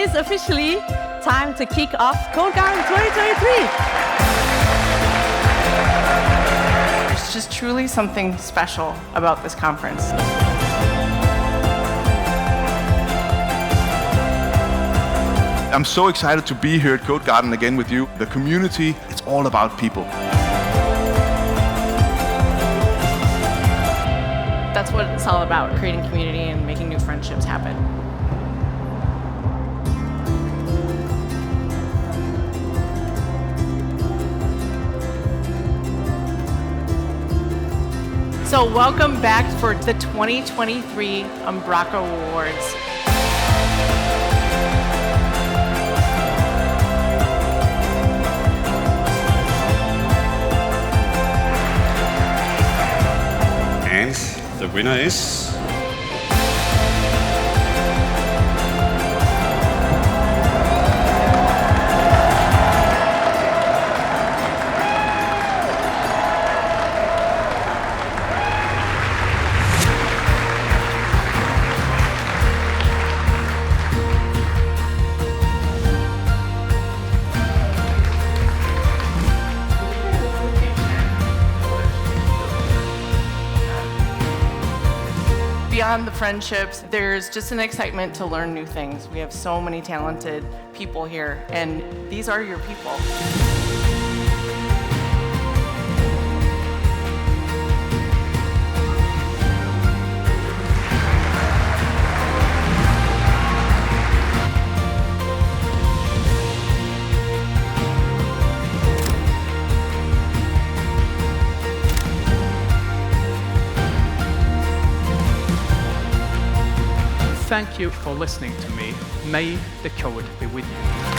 is officially time to kick off Codegarden 2023. There's just truly something special about this conference. I'm so excited to be here at Codegarden again with you. The community, it's all about people. That's what it's all about, creating community and making new friendships happen. So welcome back for the 2023 Umbraco Awards. And the winner is... Beyond the friendships, there's just an excitement to learn new things. We have so many talented people here, and these are your people. Thank you for listening to me. May the code be with you.